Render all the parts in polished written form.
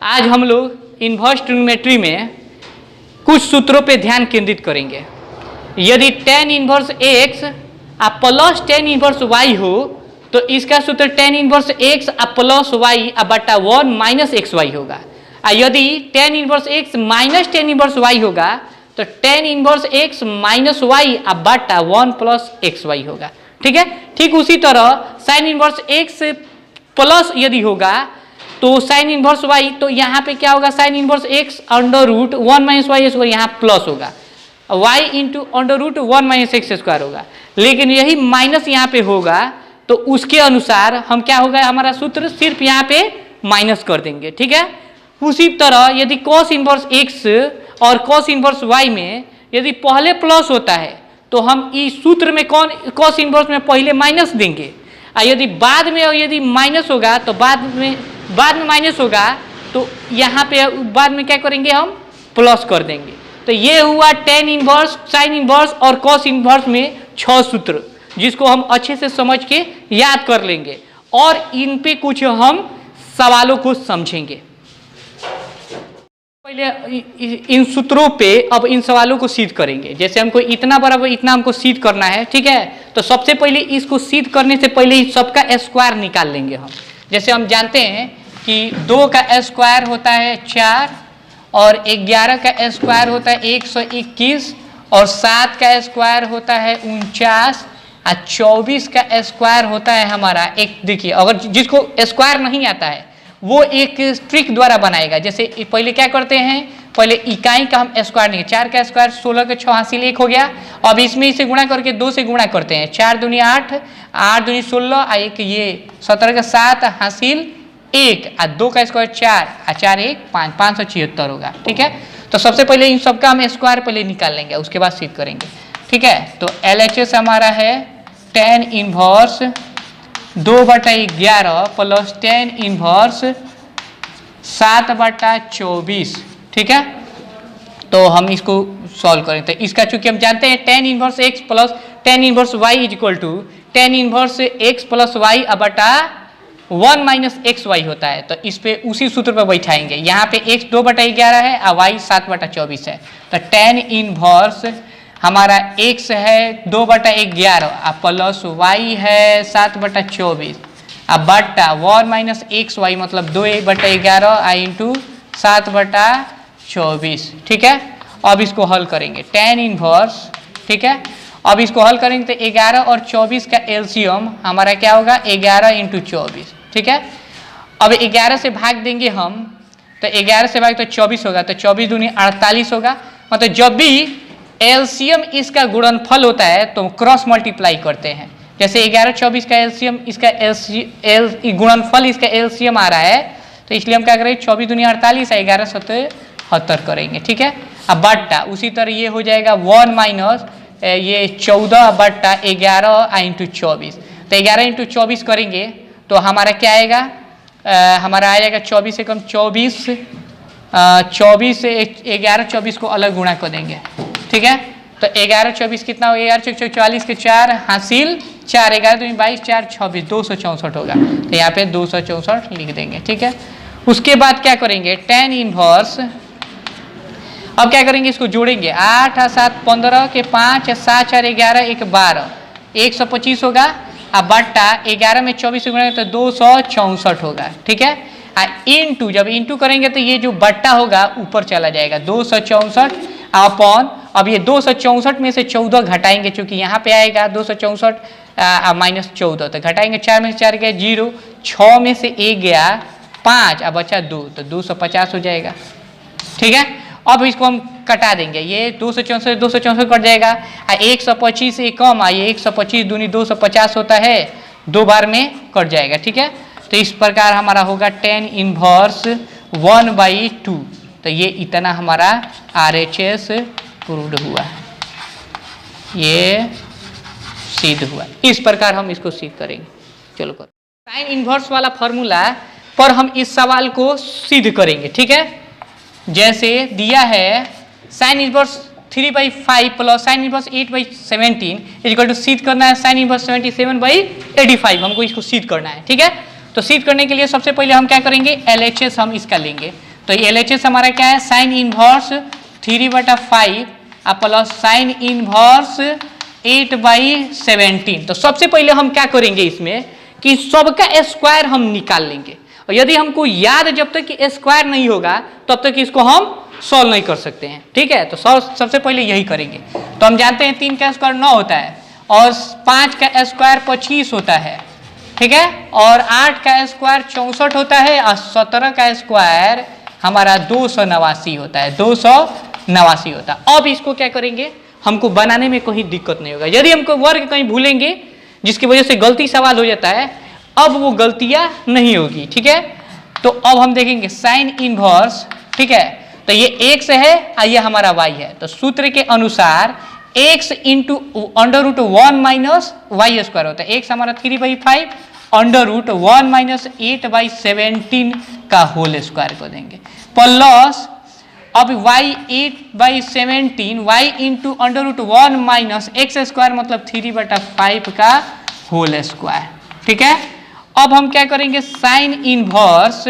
आज हम लोग इन्वर्स ट्रिग्नोमेट्री में कुछ सूत्रों पे ध्यान केंद्रित करेंगे। यदि tan inverse x plus tan inverse y हो तो इसका सूत्र tan inverse x plus y बटा 1 माइनस xy होगा। यदि tan inverse x minus tan inverse y होगा तो tan inverse x minus y बटा 1 प्लस xy होगा। ठीक है, ठीक उसी तरह sin इनवर्स x प्लस यदि होगा तो साइन इनवर्स y, तो यहाँ पे क्या होगा, sine inverse x under root 1 minus y square, यहाँ प्लस होगा y into under root 1 minus x square होगा। लेकिन यही माइनस यहाँ पे होगा तो उसके अनुसार हम क्या होगा, हमारा सूत्र सिर्फ यहाँ पे माइनस कर देंगे। ठीक है, उसी तरह यदि cos इनवर्स x और cos इनवर्स y में यदि पहले प्लस होता है तो हम इस सूत्र में cos इनवर्स में पहले माइनस देंगे, और यदि बाद में यदि माइनस होगा तो बाद में माइनस होगा तो यहाँ पे बाद में क्या करेंगे, हम प्लस कर देंगे। तो ये हुआ tan इनवर्स, साइन इनवर्स और cos इनवर्स में 6 सूत्र, जिसको हम अच्छे से समझ के याद कर लेंगे और इन पे कुछ हम सवालों को समझेंगे। पहले इन सूत्रों पे अब इन सवालों को सिद्ध करेंगे। जैसे हमको इतना बराबर इतना हमको सिद्ध करना है, ठीक है, तो सबसे पहले इसको सिद्ध करने से पहले सबका स्क्वायर निकाल लेंगे हम। जैसे हम जानते हैं कि 2 का स्क्वायर होता है 4 और 11 का स्क्वायर होता है 121 और 7 का स्क्वायर होता है 49 और 24 का स्क्वायर होता है हमारा एक। देखिए, अगर जिसको स्क्वायर नहीं आता है वो एक ट्रिक द्वारा बनाएगा। जैसे पहले क्या करते हैं, पहले इकाई का हम स्क्वायर नहीं, 4 का स्क्वायर 16 के 6 हासिल 1 हो गया। अब इसमें इसे गुणा करके 2 से गुणा करते हैं, 4 दूनी 8, 8 दूनी 16 और एक ये 17 का 7 हासिल 1 और 2 का स्क्वायर 4 और 4 1 5, 576 होगा। ठीक है, तो सबसे पहले इन सबका हम स्क्वायर पहले निकाल लेंगे, उसके बाद सिद्ध करेंगे। ठीक है, तो LHS हमारा है tan inverse 2/11 plus tan inverse 7/24। ठीक है, तो हम इसको सॉल्व करें। तो इसका चूंकि हम जानते हैं tan inverse x plus tan inverse y is equal to tan inverse x plus y बटा 1 माइनस एक्स वाई होता है। तो इस पे उसी सूत्र पर बैठाएंगे। यहाँ पे x 2/11 है और y 7/24 है। तो tan इनवर्स हमारा x है 2/11 और प्लस y है 7/24 अब बटा 1 माइनस एक्स वाई मतलब 2/11 इंटू 7/24। ठीक है, अब इसको हल करेंगे tan इनवर्स। ठीक है, अब इसको हल करेंगे तो 11 और 24 का एलसीएम हमारा क्या होगा, 11 इंटू 24। ठीक है, अब 11 से भाग देंगे हम, तो 11 से भाग तो 24 होगा, तो 24 दूनी 48 होगा। मतलब जब भी एलसीएम इसका गुणनफल होता है तो क्रॉस मल्टीप्लाई करते हैं। जैसे 11 24 का एलसीएम इसका गुणनफल इसका एलसीएम आ रहा है, तो इसलिए हम क्या करेंगे 24 दूनी 48 है 11 77 करेंगे। ठीक है, अब बट्टा उसी तरह ये हो जाएगा 1 माइनस ये 14 बट्टा 11 इंटू 24। तो 11 इंटू 24 करेंगे तो हमारा क्या आएगा, हमारा आ जाएगा 24 से कम 24 से 11 24 को अलग गुणा कर देंगे। ठीक है, तो 11 24 कितना हो गया, 44 के 4 हासिल 4, 11 दूनी 22 4 26 264 होगा। तो यहाँ पे 264 लिख देंगे। ठीक है, उसके बाद क्या करेंगे tan इनवर्स, अब क्या करेंगे इसको जोड़ेंगे, 8 और 7 15 के 5 7 4 11 1 12 125 होगा। अब बट्टा 11 में 24 से गुणा तो 264 होगा। ठीक है, इंटू जब इंटू करेंगे तो ये जो बट्टा होगा ऊपर चला जाएगा 264 अपॉन, अब ये 264 में से 14 घटाएंगे, चूंकि यहाँ पे आएगा 264 माइनस 14, तो घटाएंगे 4 में से 4 गया 0, 6 में से 1 गया 5 अब बचा 2, तो 250 हो जाएगा। ठीक है, अब इसको हम कटा देंगे, ये 264 कट जाएगा, 125 से कम ये 125 दूनी 250 होता है, 2 बार में कट जाएगा। ठीक है, तो इस प्रकार हमारा होगा tan इनवर्स 1/2। तो ये इतना हमारा RHS प्रूव्ड हुआ, ये सिद्ध हुआ। इस प्रकार हम इसको सिद्ध करेंगे। चलो करो, साइन इनवर्स वाला फॉर्मूला पर हम इस सवाल को सिद्ध करेंगे। ठीक है, जैसे दिया है sine inverse 3/5 plus sine inverse 8/17 equal to सिद्ध करना है साइन इनवर्स 77/85, हमको इसको सिद्ध करना है। ठीक है, तो सिद्ध करने के लिए सबसे पहले हम क्या करेंगे, LHS हम इसका लेंगे। तो LHS हमारा क्या है, sine inverse 3/5 plus sine inverse 8/17। तो सबसे पहले हम क्या करेंगे इसमें कि सबका स्क्वायर हम निकाल लेंगे, और यदि हमको याद जब तक कि स्क्वायर नहीं होगा तब तक इसको हम सॉल्व नहीं कर सकते हैं। ठीक है, तो सबसे पहले यही करेंगे। तो हम जानते हैं 3 का स्क्वायर 9 होता है, और 5 का स्क्वायर 25 होता है। ठीक है, और 8 का स्क्वायर 64 होता है, और 17 का स्क्वायर हमारा 289 होता है, 289 होता है। अब इसको क्या करेंगे, हमको बनाने में कोई दिक्कत नहीं होगा। यदि हमको वर्ग कहीं भूलेंगे जिसकी वजह से गलती सवाल हो जाता है, अब वो गलतियां नहीं होगी। ठीक है, तो अब हम देखेंगे साइन इनवर्स। ठीक है, तो ये x है और ये हमारा y है। तो सूत्र के अनुसार x into √1 minus y square होता है। x हमारा 3/5 √1 माइनस 8/17 का होल स्क्वायर को देंगे, प्लस अब y 8/17 y into √1 minus x square मतलब 3/5 का होल स्क्वायर। ठीक है, अब हम क्या करेंगे, साइन इनवर्स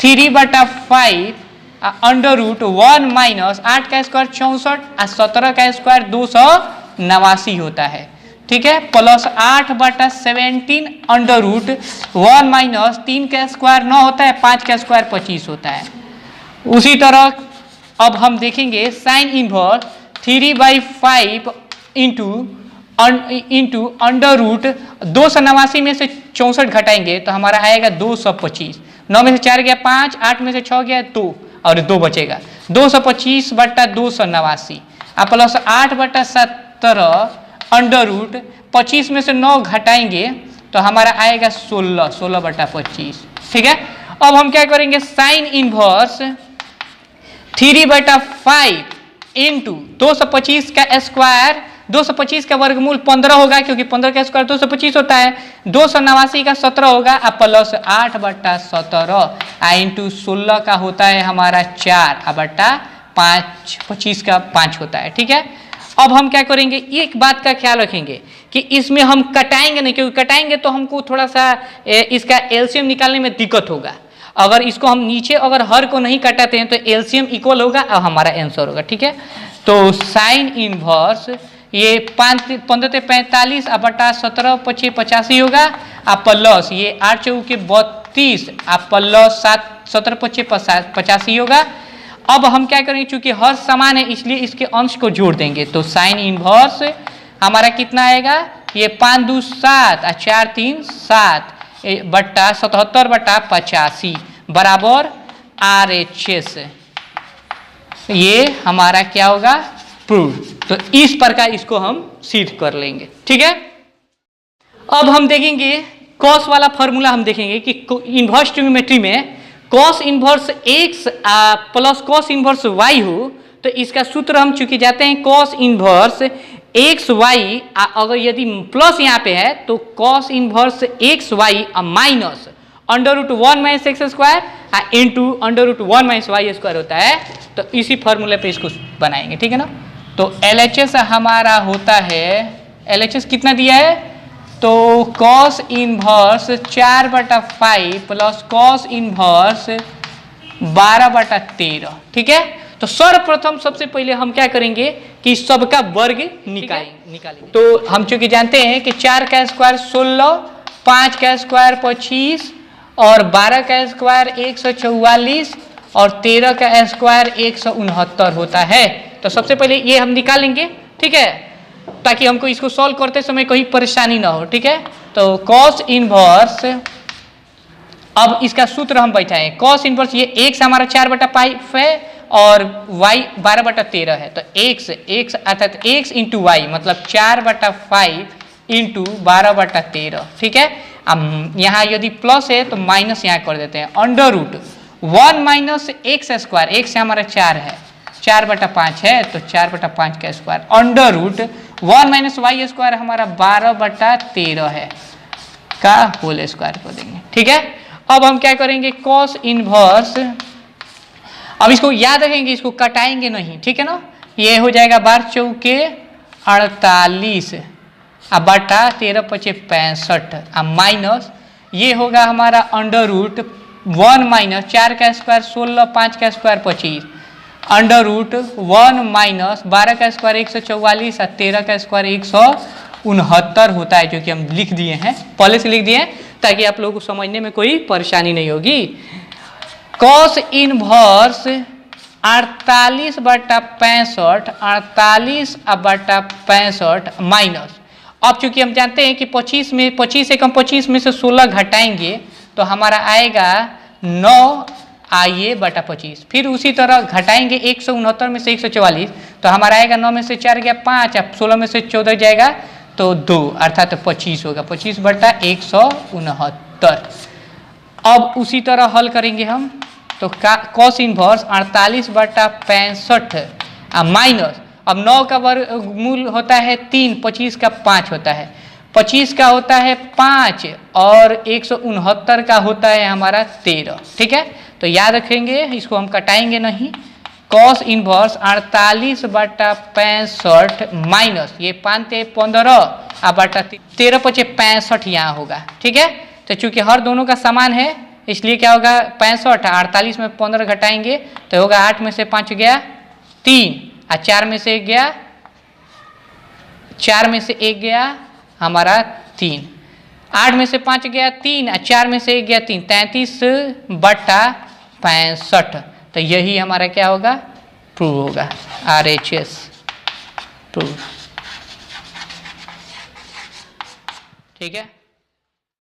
3/5 √1 माइनस 8 का स्क्वायर 64 और 17 का स्क्वायर 289 होता है। ठीक है, प्लस 8/17 √1 माइनस 3 का स्क्वायर 9 होता है, 5 का स्क्वायर 25 होता है। उसी तरह अब हम देखेंगे साइन इनवर्स 3/5 इंटू √289 में से 64 घटाएंगे तो हमारा आएगा 225। 9 में से 4 गया 5, 8 में से 6 गया 2 और 2 बचेगा, 225/289 प्लस 8/17 √25 में से 9 घटाएंगे तो हमारा आएगा 16/25। ठीक है, अब हम क्या करेंगे, साइन इनवर्स 3/5 इंटू 225 का स्क्वायर, 225 का वर्गमूल 15 होगा क्योंकि 15 का स्क्वायर 225 होता है, 289 का 17 होगा प्लस 8/17 इंटू 16 का होता है हमारा 4/5, 25 का 5 होता है। ठीक है, अब हम क्या करेंगे, एक बात का ख्याल रखेंगे कि इसमें हम कटाएंगे नहीं, क्योंकि कटाएंगे तो हमको थोड़ा सा इसका एलसीएम निकालने में दिक्कत होगा। अगर इसको हम नीचे अगर हर को नहीं कटाते हैं तो एलसीएम इक्वल होगा और हमारा आंसर होगा। ठीक है, तो साइन इनवर्स ये 15 45 /17 25 85 होगा प्लस ये 8 चौके 32 प्लस 7 17 25 85 होगा। अब हम क्या करेंगे, चूंकि हर समान है इसलिए इसके अंश को जोड़ देंगे, तो साइन इनवर्स हमारा कितना आएगा, ये 5 2 7 और 4 3 7 बट्टा 77/85 बराबर RHS। ये हमारा क्या होगा, प्रूव। तो इस प्रकार इसको हम सिद्ध कर लेंगे। ठीक है, अब हम देखेंगे कॉस वाला फॉर्मूला। हम देखेंगे कि इन्वर्स ट्रिग्नोमेट्री में cos inverse x plus cos inverse y हो तो इसका सूत्र हम चूंकि जाते हैं कॉस इन्वर्स एक्स वाई, अगर यदि प्लस यहाँ पे है तो cos inverse x y minus √1 minus x square into √1 minus y square होता है। तो इसी फॉर्मूले पे इसको बनाएंगे। ठीक है ना, तो LHS हमारा होता है, LHS कितना दिया है, तो cos inverse 4/5 plus cos inverse 12/13। ठीक है, तो सर्वप्रथम सबसे पहले हम क्या करेंगे कि सबका वर्ग निकालेंगे। तो हम चूंकि जानते हैं कि 4 का स्क्वायर 16, 5 का स्क्वायर 25 और 12 का स्क्वायर 144 और 13 का स्क्वायर 169 होता है। तो सबसे पहले ये हम निकालेंगे। ठीक है, ताकि हमको इसको सॉल्व करते समय कोई परेशानी ना हो। ठीक है, तो कॉस इनवर्स, अब इसका सूत्र हम बैठाएं, कॉस इनवर्स ये x हमारा 4/5 है और y 12/13 है। तो x अर्थात x इंटू वाई मतलब 4/5 इंटू 12/13। ठीक है, अब यहाँ यदि प्लस है तो माइनस यहाँ कर देते हैं, √1 माइनस एक्स स्क्वायर, x हमारा 4 है, 4/5 है तो 4/5 का स्क्वायर, √1 माइनस वाई स्क्वायर हमारा 12/13 है का होल स्क्वायर को देंगे। ठीक है, अब हम क्या करेंगे, कॉस इनवर्स, अब इसको याद रखेंगे, इसको कटाएंगे नहीं। ठीक है ना, ये हो जाएगा 12 चौके 48 बटा 13 × 65 माइनस ये होगा हमारा √1 1 माइनस 4 का स्क्वायर 16, 5 का स्क्वायर 25, अंडर रूट 1 माइनस 12 का स्क्वायर 144 और 13 का स्क्वायर 169 होता है, जो कि हम लिख दिए हैं, पहले से लिख दिए हैं ताकि आप लोगों को समझने में कोई परेशानी नहीं होगी। कॉस इनवर्स 48/65 48/65 माइनस, अब चूंकि हम जानते हैं कि 25 में 25 एकम 25 में से 16 घटाएंगे तो हमारा आएगा 9 आइए बटा 25, फिर उसी तरह घटाएंगे 169 में से 144 तो हमारा आएगा 9 में से 4 गया 5, अब 16 में से 14 जाएगा तो 2 अर्थात 25 होगा, 25/169। अब उसी तरह हल करेंगे हम, तो कॉस इनवर्स 48/65 माइनस, अब 9 का वर्गमूल होता है 3, 25 का 5 होता है, 25 का होता है 5 और 169 का होता है हमारा 13, ठीक है। तो याद रखेंगे, इसको हम कटाएंगे नहीं, कॉस इनवर्स 48/65 माइनस ये 5 15 बटा 13 × 65 यहाँ होगा, ठीक है। तो चूंकि हर दोनों का समान है इसलिए क्या होगा 65, 48 में 15 घटाएंगे तो होगा 8 में से 5 गया 3 और 4 में से 1 गया 4 में से 1 गया हमारा 3, 8 में से 5 गया 3 और 4 में से 1 गया 3, 33/65। तो यही हमारा क्या होगा, प्रूव होगा, RHS प्रूव, ठीक है।